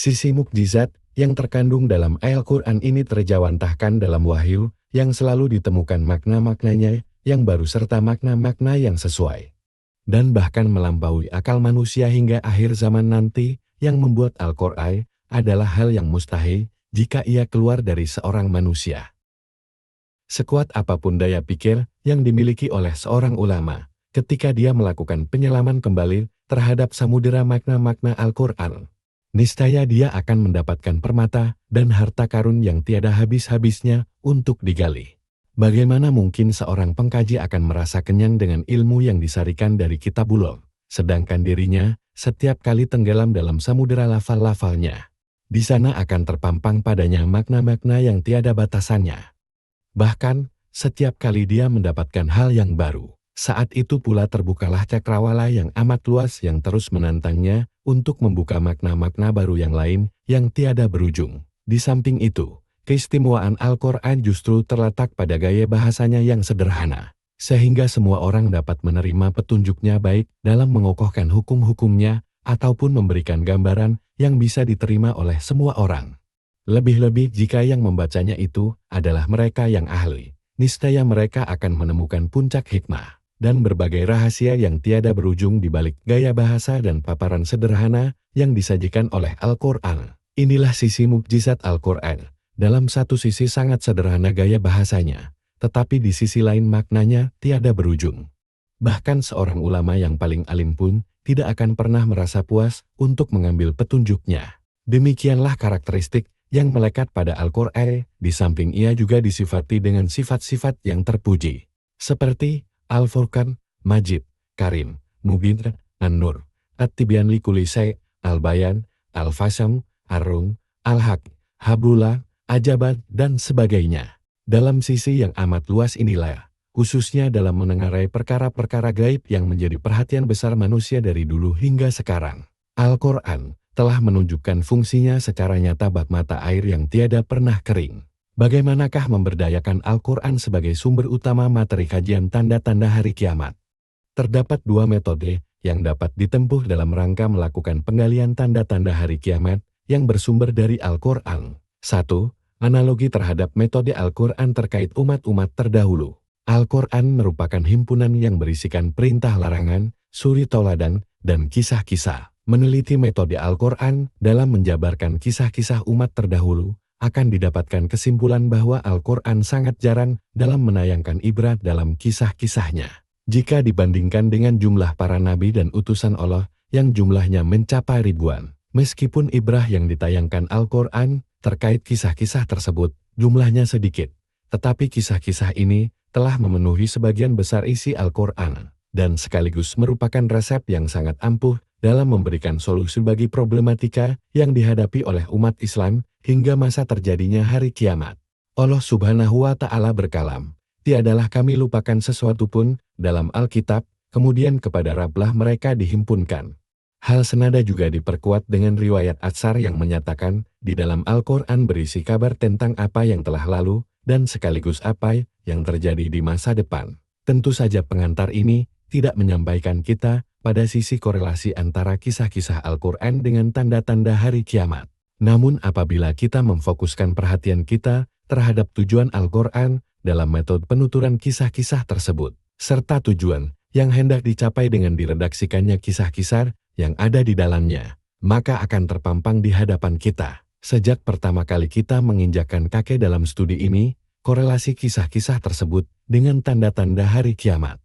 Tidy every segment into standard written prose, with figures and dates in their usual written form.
Sisi mukjizat yang terkandung dalam Al-Quran ini terjawantahkan dalam wahyu yang selalu ditemukan makna-maknanya yang baru serta makna-makna yang sesuai. Dan bahkan melampaui akal manusia hingga akhir zaman nanti yang membuat Al-Quran adalah hal yang mustahil jika ia keluar dari seorang manusia. Sekuat apapun daya pikir yang dimiliki oleh seorang ulama, ketika dia melakukan penyelaman kembali terhadap samudera makna-makna Al-Quran, niscaya dia akan mendapatkan permata dan harta karun yang tiada habis-habisnya untuk digali. Bagaimana mungkin seorang pengkaji akan merasa kenyang dengan ilmu yang disarikan dari kitabullah, sedangkan dirinya setiap kali tenggelam dalam samudera lafal-lafalnya, di sana akan terpampang padanya makna-makna yang tiada batasannya. Bahkan, setiap kali dia mendapatkan hal yang baru, saat itu pula terbukalah cakrawala yang amat luas yang terus menantangnya untuk membuka makna-makna baru yang lain yang tiada berujung. Di samping itu, keistimewaan Al-Quran justru terletak pada gaya bahasanya yang sederhana, sehingga semua orang dapat menerima petunjuknya baik dalam mengokohkan hukum-hukumnya ataupun memberikan gambaran yang bisa diterima oleh semua orang. Lebih-lebih jika yang membacanya itu adalah mereka yang ahli, niscaya mereka akan menemukan puncak hikmah dan berbagai rahasia yang tiada berujung di balik gaya bahasa dan paparan sederhana yang disajikan oleh Al-Quran. Inilah sisi mukjizat Al-Quran. Dalam satu sisi sangat sederhana gaya bahasanya, tetapi di sisi lain maknanya tiada berujung. Bahkan seorang ulama yang paling alim pun tidak akan pernah merasa puas untuk mengambil petunjuknya. Demikianlah karakteristik yang melekat pada Al-Quran, di samping ia juga disifati dengan sifat-sifat yang terpuji, seperti Al-Furqan, Majid, Karim, Mubin, An-Nur, At-Tibyan Likuli Syai', Al-Bayan, Al-Fasam, Ar-Rum, Al-Haq, Hablullah, Ajabat, dan sebagainya. Dalam sisi yang amat luas inilah, khususnya dalam menengarai perkara-perkara gaib yang menjadi perhatian besar manusia dari dulu hingga sekarang, Al-Quran telah menunjukkan fungsinya secara nyata bak mata air yang tiada pernah kering. Bagaimanakah memberdayakan Al-Quran sebagai sumber utama materi kajian tanda-tanda hari kiamat? Terdapat dua metode yang dapat ditempuh dalam rangka melakukan penggalian tanda-tanda hari kiamat yang bersumber dari Al-Quran. 1. Analogi terhadap metode Al-Quran terkait umat-umat terdahulu. Al-Quran merupakan himpunan yang berisikan perintah larangan, suri tauladan, dan kisah-kisah. Meneliti metode Al-Quran dalam menjabarkan kisah-kisah umat terdahulu, akan didapatkan kesimpulan bahwa Al-Quran sangat jarang dalam menayangkan ibrat dalam kisah-kisahnya. Jika dibandingkan dengan jumlah para nabi dan utusan Allah yang jumlahnya mencapai ribuan, meskipun ibrah yang ditayangkan Al-Quran terkait kisah-kisah tersebut jumlahnya sedikit, tetapi kisah-kisah ini telah memenuhi sebagian besar isi Al-Quran, dan sekaligus merupakan resep yang sangat ampuh dalam memberikan solusi bagi problematika yang dihadapi oleh umat Islam hingga masa terjadinya hari kiamat. Allah Subhanahu wa Ta'ala berkalam, "Tiadalah kami lupakan sesuatu pun dalam Alkitab, kemudian kepada Rabblah mereka dihimpunkan." Hal senada juga diperkuat dengan riwayat Atsar yang menyatakan, di dalam Al-Quran berisi kabar tentang apa yang telah lalu, dan sekaligus apa yang terjadi di masa depan. Tentu saja pengantar ini tidak menyampaikan kita pada sisi korelasi antara kisah-kisah Al-Quran dengan tanda-tanda hari kiamat. Namun apabila kita memfokuskan perhatian kita terhadap tujuan Al-Quran dalam metode penuturan kisah-kisah tersebut, serta tujuan yang hendak dicapai dengan diredaksikannya kisah-kisah yang ada di dalamnya, maka akan terpampang di hadapan kita. Sejak pertama kali kita menginjakkan kaki dalam studi ini, korelasi kisah-kisah tersebut dengan tanda-tanda hari kiamat.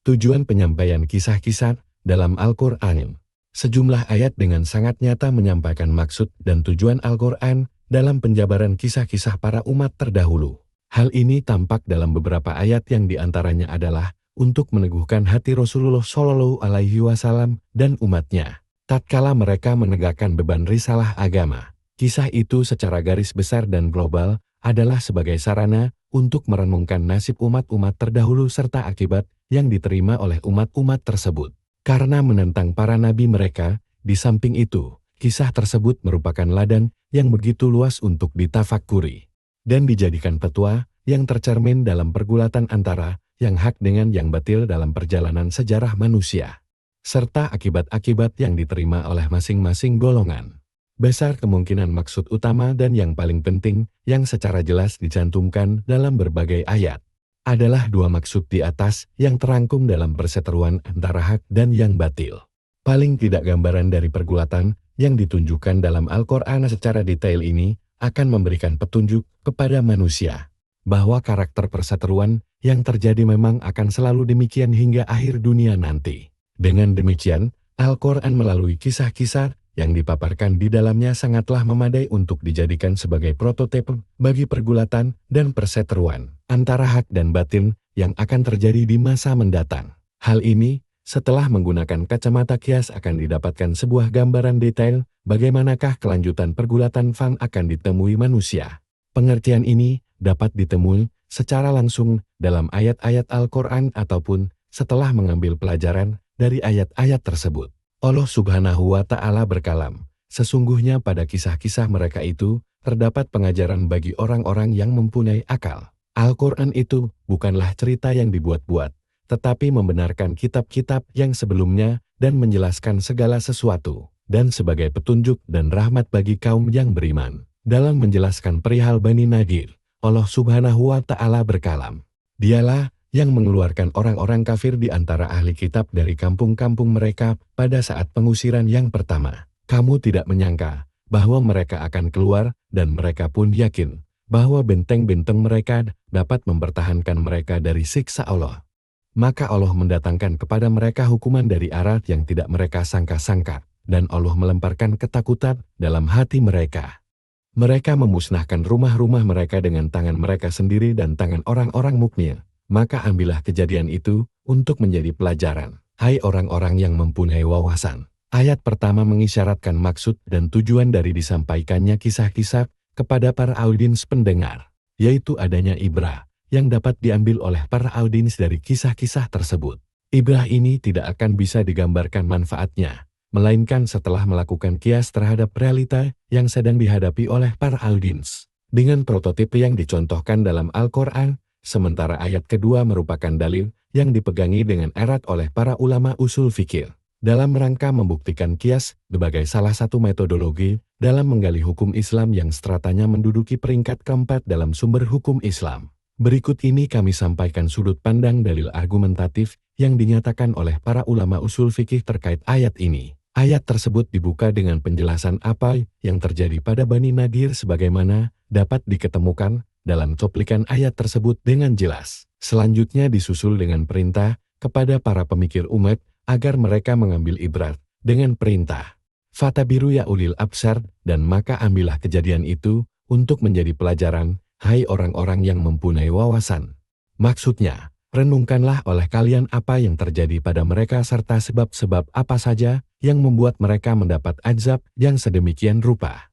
Tujuan penyampaian kisah-kisah dalam Al-Quran. Sejumlah ayat dengan sangat nyata menyampaikan maksud dan tujuan Al-Quran dalam penjabaran kisah-kisah para umat terdahulu. Hal ini tampak dalam beberapa ayat yang diantaranya adalah untuk meneguhkan hati Rasulullah Shallallahu Alaihi Wasallam dan umatnya, tatkala mereka menegakkan beban risalah agama. Kisah itu secara garis besar dan global adalah sebagai sarana untuk merenungkan nasib umat-umat terdahulu serta akibat yang diterima oleh umat-umat tersebut. Karena menentang para nabi mereka, di samping itu, kisah tersebut merupakan ladang yang begitu luas untuk ditafakuri dan dijadikan petua yang tercermin dalam pergulatan antara yang hak dengan yang batil dalam perjalanan sejarah manusia, serta akibat-akibat yang diterima oleh masing-masing golongan. Besar kemungkinan maksud utama dan yang paling penting, yang secara jelas dicantumkan dalam berbagai ayat, adalah dua maksud di atas yang terangkum dalam perseteruan antara hak dan yang batil. Paling tidak gambaran dari pergulatan yang ditunjukkan dalam Al-Quran secara detail ini akan memberikan petunjuk kepada manusia bahwa karakter perseteruan yang terjadi memang akan selalu demikian hingga akhir dunia nanti. Dengan demikian, Al-Quran melalui kisah-kisah yang dipaparkan di dalamnya sangatlah memadai untuk dijadikan sebagai prototipe bagi pergulatan dan perseteruan antara hak dan batin yang akan terjadi di masa mendatang. Hal ini, setelah menggunakan kacamata kias akan didapatkan sebuah gambaran detail bagaimanakah kelanjutan pergulatan fang akan ditemui manusia. Pengertian ini dapat ditemui secara langsung dalam ayat-ayat Al-Quran ataupun setelah mengambil pelajaran dari ayat-ayat tersebut. Allah Subhanahu wa Ta'ala berkalam, sesungguhnya pada kisah-kisah mereka itu terdapat pengajaran bagi orang-orang yang mempunyai akal. Al-Quran itu bukanlah cerita yang dibuat-buat, tetapi membenarkan kitab-kitab yang sebelumnya dan menjelaskan segala sesuatu, dan sebagai petunjuk dan rahmat bagi kaum yang beriman. Dalam menjelaskan perihal Bani Nadir, Allah Subhanahu wa Ta'ala berkalam, Dialah yang mengeluarkan orang-orang kafir di antara ahli kitab dari kampung-kampung mereka pada saat pengusiran yang pertama. Kamu tidak menyangka bahwa mereka akan keluar dan mereka pun yakin bahwa benteng-benteng mereka dapat mempertahankan mereka dari siksa Allah. Maka Allah mendatangkan kepada mereka hukuman dari arah yang tidak mereka sangka-sangka, dan Allah melemparkan ketakutan dalam hati mereka. Mereka memusnahkan rumah-rumah mereka dengan tangan mereka sendiri dan tangan orang-orang mukmin. Maka ambillah kejadian itu untuk menjadi pelajaran. Hai orang-orang yang mempunyai wawasan. Ayat pertama mengisyaratkan maksud dan tujuan dari disampaikannya kisah-kisah kepada para audiens pendengar, yaitu adanya ibrah yang dapat diambil oleh para audiens dari kisah-kisah tersebut. Ibrah ini tidak akan bisa digambarkan manfaatnya, melainkan setelah melakukan kias terhadap realita yang sedang dihadapi oleh para audiens. Dengan prototipe yang dicontohkan dalam Al-Quran, sementara ayat kedua merupakan dalil yang dipegangi dengan erat oleh para ulama usul fikih dalam rangka membuktikan kias sebagai salah satu metodologi dalam menggali hukum Islam yang stratanya menduduki peringkat keempat dalam sumber hukum Islam. Berikut ini kami sampaikan sudut pandang dalil argumentatif yang dinyatakan oleh para ulama usul fikih terkait ayat ini. Ayat tersebut dibuka dengan penjelasan apa yang terjadi pada Bani Nadir sebagaimana dapat diketemukan dalam cuplikan ayat tersebut dengan jelas. Selanjutnya disusul dengan perintah kepada para pemikir umat agar mereka mengambil ibrat dengan perintah Fatabiru ya ulil absar, dan maka ambillah kejadian itu untuk menjadi pelajaran, hai orang-orang yang mempunyai wawasan. Maksudnya, renungkanlah oleh kalian apa yang terjadi pada mereka serta sebab-sebab apa saja yang membuat mereka mendapat azab yang sedemikian rupa.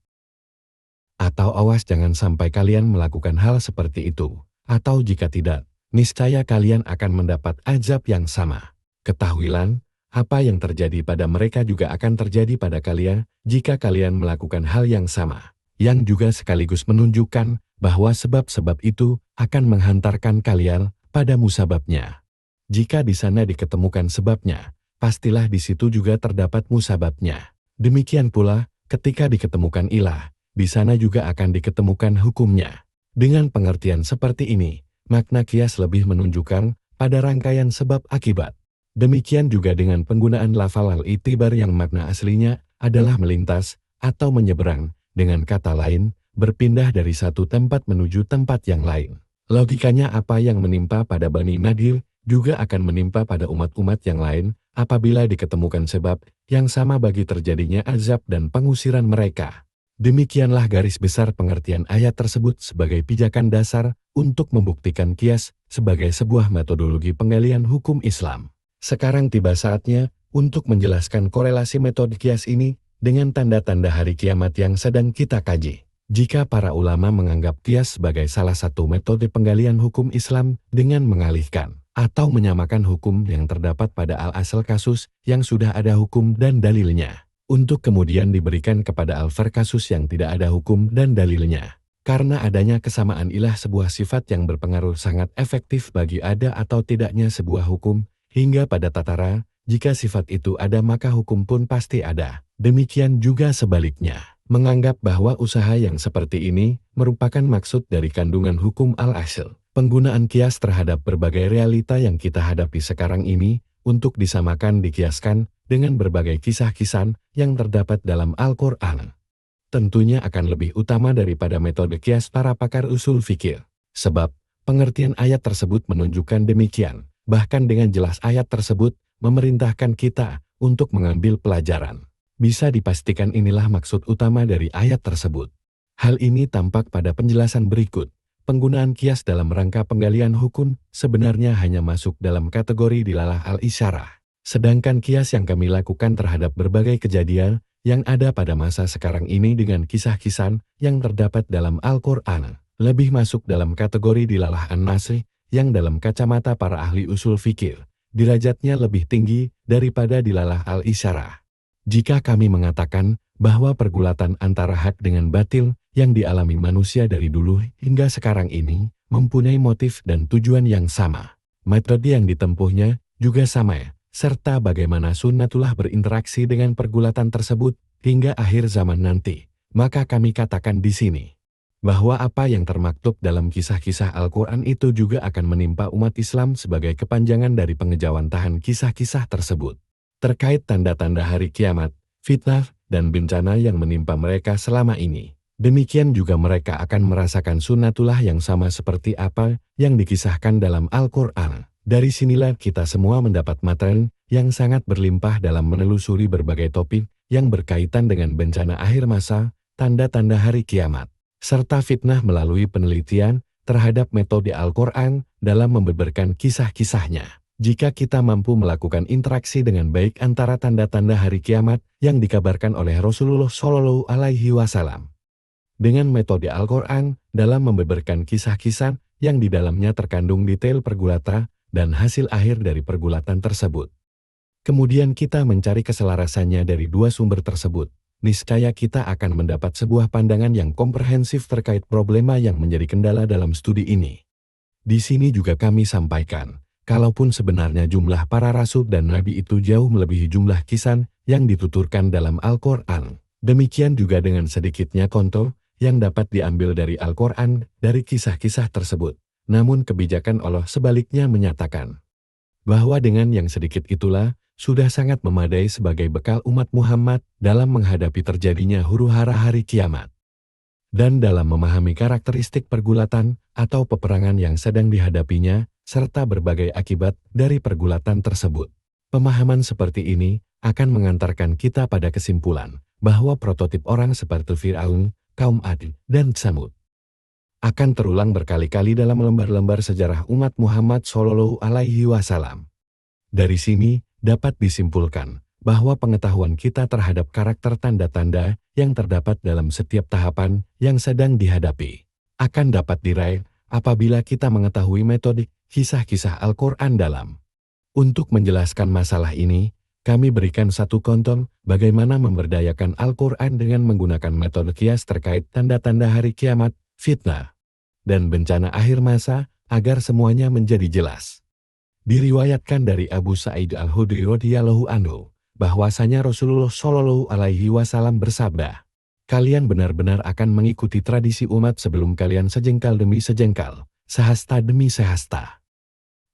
Atau awas jangan sampai kalian melakukan hal seperti itu, atau jika tidak, niscaya kalian akan mendapat azab yang sama. Ketahuilah, apa yang terjadi pada mereka juga akan terjadi pada kalian jika kalian melakukan hal yang sama, yang juga sekaligus menunjukkan bahwa sebab-sebab itu akan menghantarkan kalian pada musababnya. Jika di sana diketemukan sebabnya, pastilah di situ juga terdapat musababnya. Demikian pula, ketika diketemukan ilah, di sana juga akan diketemukan hukumnya. Dengan pengertian seperti ini, makna kias lebih menunjukkan pada rangkaian sebab akibat. Demikian juga dengan penggunaan lafal al-itibar yang makna aslinya adalah melintas atau menyeberang, dengan kata lain, berpindah dari satu tempat menuju tempat yang lain. Logikanya apa yang menimpa pada Bani Nadir juga akan menimpa pada umat-umat yang lain apabila diketemukan sebab yang sama bagi terjadinya azab dan pengusiran mereka. Demikianlah garis besar pengertian ayat tersebut sebagai pijakan dasar untuk membuktikan kias sebagai sebuah metodologi penggalian hukum Islam. Sekarang tiba saatnya untuk menjelaskan korelasi metode kias ini dengan tanda-tanda hari kiamat yang sedang kita kaji. Jika para ulama menganggap kias sebagai salah satu metode penggalian hukum Islam dengan mengalihkan atau menyamakan hukum yang terdapat pada al-asal kasus yang sudah ada hukum dan dalilnya, untuk kemudian diberikan kepada al-far kasus yang tidak ada hukum dan dalilnya. Karena adanya kesamaan ilah sebuah sifat yang berpengaruh sangat efektif bagi ada atau tidaknya sebuah hukum, hingga pada tatara, jika sifat itu ada maka hukum pun pasti ada. Demikian juga sebaliknya. menganggap bahwa usaha yang seperti ini merupakan maksud dari kandungan hukum al-asl. Penggunaan kias terhadap berbagai realita yang kita hadapi sekarang ini untuk disamakan dikiaskan dengan berbagai kisah-kisah yang terdapat dalam Al-Quran. Tentunya akan lebih utama daripada metode kias para pakar usul fikir. Sebab, pengertian ayat tersebut menunjukkan demikian. Bahkan dengan jelas ayat tersebut memerintahkan kita untuk mengambil pelajaran. Bisa dipastikan inilah maksud utama dari ayat tersebut. Hal ini tampak pada penjelasan berikut. Penggunaan kias dalam rangka penggalian hukum sebenarnya hanya masuk dalam kategori dilalah al-isyarah. Sedangkan kias yang kami lakukan terhadap berbagai kejadian yang ada pada masa sekarang ini dengan kisah-kisah yang terdapat dalam Al-Quran, lebih masuk dalam kategori dilalah an-nasih yang dalam kacamata para ahli usul fikir, derajatnya lebih tinggi daripada dilalah al-isyarah. Jika kami mengatakan bahwa pergulatan antara hak dengan batil yang dialami manusia dari dulu hingga sekarang ini mempunyai motif dan tujuan yang sama. Metode yang ditempuhnya juga sama, serta bagaimana sunnatullah berinteraksi dengan pergulatan tersebut hingga akhir zaman nanti. Maka kami katakan di sini bahwa apa yang termaktub dalam kisah-kisah Al-Quran itu juga akan menimpa umat Islam sebagai kepanjangan dari pengejawantahan kisah-kisah tersebut. Terkait tanda-tanda hari kiamat, fitnah, dan bencana yang menimpa mereka selama ini. Demikian juga mereka akan merasakan sunnatullah yang sama seperti apa yang dikisahkan dalam Al-Quran. Dari sinilah kita semua mendapat materi yang sangat berlimpah dalam menelusuri berbagai topik yang berkaitan dengan bencana akhir masa, tanda-tanda hari kiamat, serta fitnah melalui penelitian terhadap metode Al-Quran dalam membeberkan kisah-kisahnya. Jika kita mampu melakukan interaksi dengan baik antara tanda-tanda hari kiamat yang dikabarkan oleh Rasulullah Shallallahu Alaihi Wasallam dengan metode Al-Quran dalam membeberkan kisah-kisah yang di dalamnya terkandung detail pergulatan dan hasil akhir dari pergulatan tersebut. Kemudian kita mencari keselarasannya dari dua sumber tersebut. Niscaya kita akan mendapat sebuah pandangan yang komprehensif terkait problema yang menjadi kendala dalam studi ini. Di sini juga kami sampaikan, kalaupun sebenarnya jumlah para rasul dan nabi itu jauh melebihi jumlah kisah yang dituturkan dalam Al-Quran. Demikian juga dengan sedikitnya contoh yang dapat diambil dari Al-Quran dari kisah-kisah tersebut. Namun kebijakan Allah sebaliknya menyatakan bahwa dengan yang sedikit itulah sudah sangat memadai sebagai bekal umat Muhammad dalam menghadapi terjadinya huru-hara hari kiamat. Dan dalam memahami karakteristik pergulatan atau peperangan yang sedang dihadapinya, serta berbagai akibat dari pergulatan tersebut. Pemahaman seperti ini akan mengantarkan kita pada kesimpulan bahwa prototip orang seperti Fir'aun, kaum Ad, dan Tsamud akan terulang berkali-kali dalam lembar-lembar sejarah umat Muhammad Shallallahu Alaihi Wasallam. Dari sini dapat disimpulkan bahwa pengetahuan kita terhadap karakter tanda-tanda yang terdapat dalam setiap tahapan yang sedang dihadapi akan dapat diraih apabila kita mengetahui metode kisah-kisah Al-Quran dalam. Untuk menjelaskan masalah ini, kami berikan satu contoh bagaimana memberdayakan Al-Quran dengan menggunakan metode kias terkait tanda-tanda hari kiamat, fitnah, dan bencana akhir masa agar semuanya menjadi jelas. Diriwayatkan dari Abu Sa'id Al-Khudri radhiyallahu anhu bahwasanya Rasulullah Shallallahu Alaihi Wasallam bersabda, "Kalian benar-benar akan mengikuti tradisi umat sebelum kalian sejengkal demi sejengkal, sehasta demi sehasta.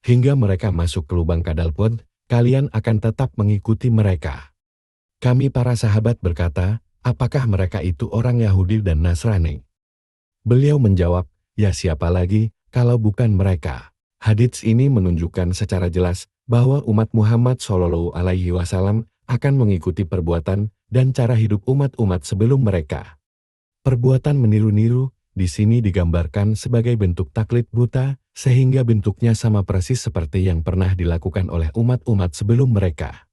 Hingga mereka masuk ke lubang kadal pun, kalian akan tetap mengikuti mereka." Kami para sahabat berkata, "Apakah mereka itu orang Yahudi dan Nasrani?" Beliau menjawab, "Ya siapa lagi, kalau bukan mereka." Hadits ini menunjukkan secara jelas bahwa umat Muhammad Shallallahu Alaihi Wasallam akan mengikuti perbuatan dan cara hidup umat-umat sebelum mereka. Perbuatan meniru-niru di sini digambarkan sebagai bentuk taklid buta, sehingga bentuknya sama persis seperti yang pernah dilakukan oleh umat-umat sebelum mereka.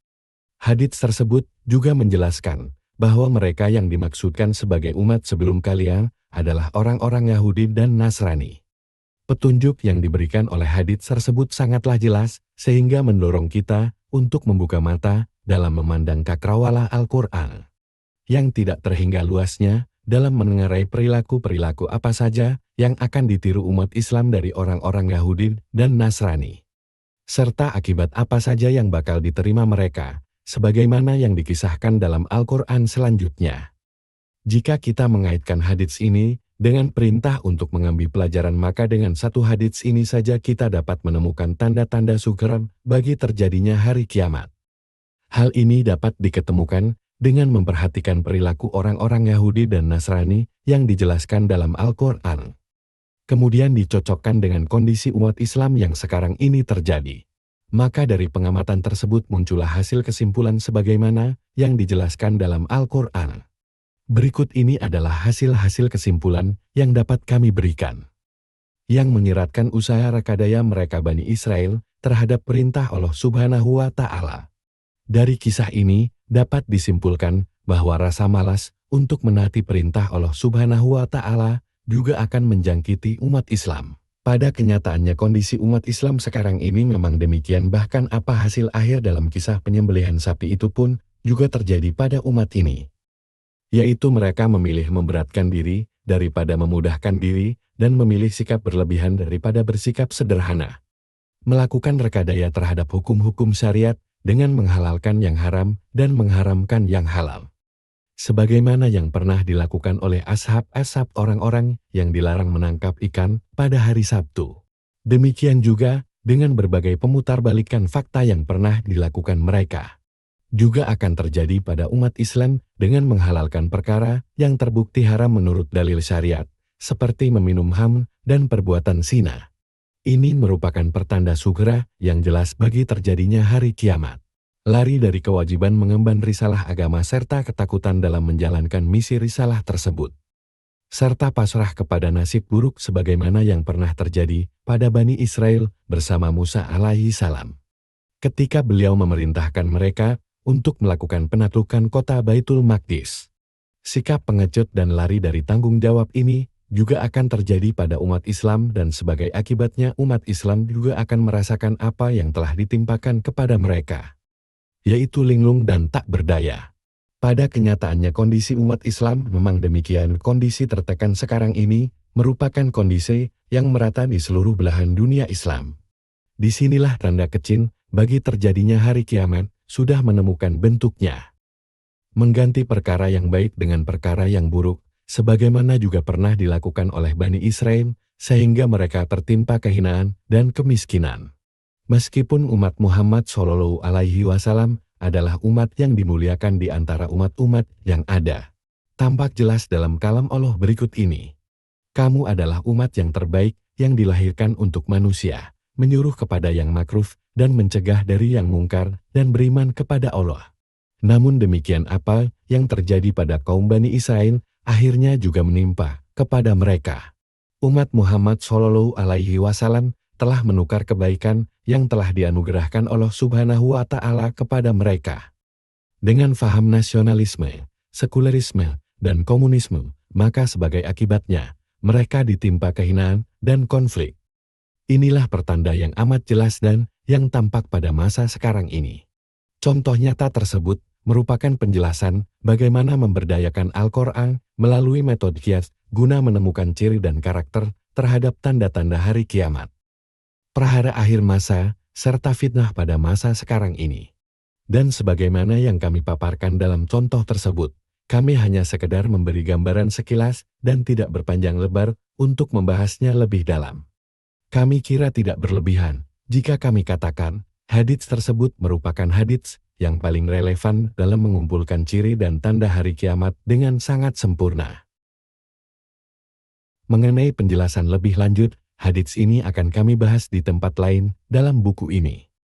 Hadits tersebut juga menjelaskan bahwa mereka yang dimaksudkan sebagai umat sebelum kalian adalah orang-orang Yahudi dan Nasrani. Petunjuk yang diberikan oleh hadits tersebut sangatlah jelas, sehingga mendorong kita untuk membuka mata dalam memandang cakrawala Al-Quran, yang tidak terhingga luasnya dalam menengarai perilaku-perilaku apa saja yang akan ditiru umat Islam dari orang-orang Yahudi dan Nasrani, serta akibat apa saja yang bakal diterima mereka, sebagaimana yang dikisahkan dalam Al-Quran selanjutnya. Jika kita mengaitkan hadits ini dengan perintah untuk mengambil pelajaran, maka dengan satu hadits ini saja kita dapat menemukan tanda-tanda sugeng bagi terjadinya hari kiamat. Hal ini dapat diketemukan dengan memperhatikan perilaku orang-orang Yahudi dan Nasrani yang dijelaskan dalam Al-Quran. Kemudian dicocokkan dengan kondisi umat Islam yang sekarang ini terjadi. Maka dari pengamatan tersebut muncullah hasil kesimpulan sebagaimana yang dijelaskan dalam Al-Quran. Berikut ini adalah hasil-hasil kesimpulan yang dapat kami berikan. Yang menyiratkan usaha rekadaya mereka Bani Israel terhadap perintah Allah Subhanahu wa Ta'ala. Dari kisah ini dapat disimpulkan bahwa rasa malas untuk menaati perintah Allah Subhanahu wa Ta'ala juga akan menjangkiti umat Islam. Pada kenyataannya kondisi umat Islam sekarang ini memang demikian, bahkan apa hasil akhir dalam kisah penyembelihan sapi itu pun juga terjadi pada umat ini. Yaitu mereka memilih memberatkan diri daripada memudahkan diri dan memilih sikap berlebihan daripada bersikap sederhana. Melakukan rekadaya terhadap hukum-hukum syariat dengan menghalalkan yang haram dan mengharamkan yang halal. Sebagaimana yang pernah dilakukan oleh ashab-ashab orang-orang yang dilarang menangkap ikan pada hari Sabtu. Demikian juga dengan berbagai pemutarbalikan fakta yang pernah dilakukan mereka. Juga akan terjadi pada umat Islam dengan menghalalkan perkara yang terbukti haram menurut dalil syariat, seperti meminum ham dan perbuatan zina. Ini merupakan pertanda sugera yang jelas bagi terjadinya hari kiamat. Lari dari kewajiban mengemban risalah agama serta ketakutan dalam menjalankan misi risalah tersebut. Serta pasrah kepada nasib buruk sebagaimana yang pernah terjadi pada Bani Israel bersama Musa alaihi salam. Ketika beliau memerintahkan mereka untuk melakukan penaklukan kota Baitul Maqdis. Sikap pengecut dan lari dari tanggung jawab ini juga akan terjadi pada umat Islam dan sebagai akibatnya umat Islam juga akan merasakan apa yang telah ditimpakan kepada mereka, yaitu linglung dan tak berdaya. Pada kenyataannya kondisi umat Islam memang demikian. Kondisi tertekan sekarang ini merupakan kondisi yang merata di seluruh belahan dunia Islam. Disinilah tanda kecil bagi terjadinya hari kiamat sudah menemukan bentuknya. Mengganti perkara yang baik dengan perkara yang buruk, sebagaimana juga pernah dilakukan oleh Bani Israel, sehingga mereka tertimpa kehinaan dan kemiskinan. Meskipun umat Muhammad Shallallahu Alaihi Wasallam adalah umat yang dimuliakan di antara umat-umat yang ada. Tampak jelas dalam kalam Allah berikut ini. Kamu adalah umat yang terbaik yang dilahirkan untuk manusia, menyuruh kepada yang makruf dan mencegah dari yang mungkar dan beriman kepada Allah. Namun demikian apa yang terjadi pada kaum Bani Israel akhirnya juga menimpa kepada mereka. Umat Muhammad Shallallahu Alaihi Wasallam telah menukar kebaikan yang telah dianugerahkan Allah Subhanahu wa Ta'ala kepada mereka. Dengan faham nasionalisme, sekulerisme, dan komunisme, maka sebagai akibatnya, mereka ditimpa kehinaan dan konflik. Inilah pertanda yang amat jelas dan yang tampak pada masa sekarang ini. Contoh nyata tersebut merupakan penjelasan bagaimana memberdayakan Al-Quran melalui metode kias guna menemukan ciri dan karakter terhadap tanda-tanda hari kiamat, prahara akhir masa, serta fitnah pada masa sekarang ini. Dan sebagaimana yang kami paparkan dalam contoh tersebut, kami hanya sekedar memberi gambaran sekilas dan tidak berpanjang lebar untuk membahasnya lebih dalam. Kami kira tidak berlebihan jika kami katakan hadits tersebut merupakan hadits yang paling relevan dalam mengumpulkan ciri dan tanda hari kiamat dengan sangat sempurna. Mengenai penjelasan lebih lanjut, hadits ini akan kami bahas di tempat lain dalam buku ini.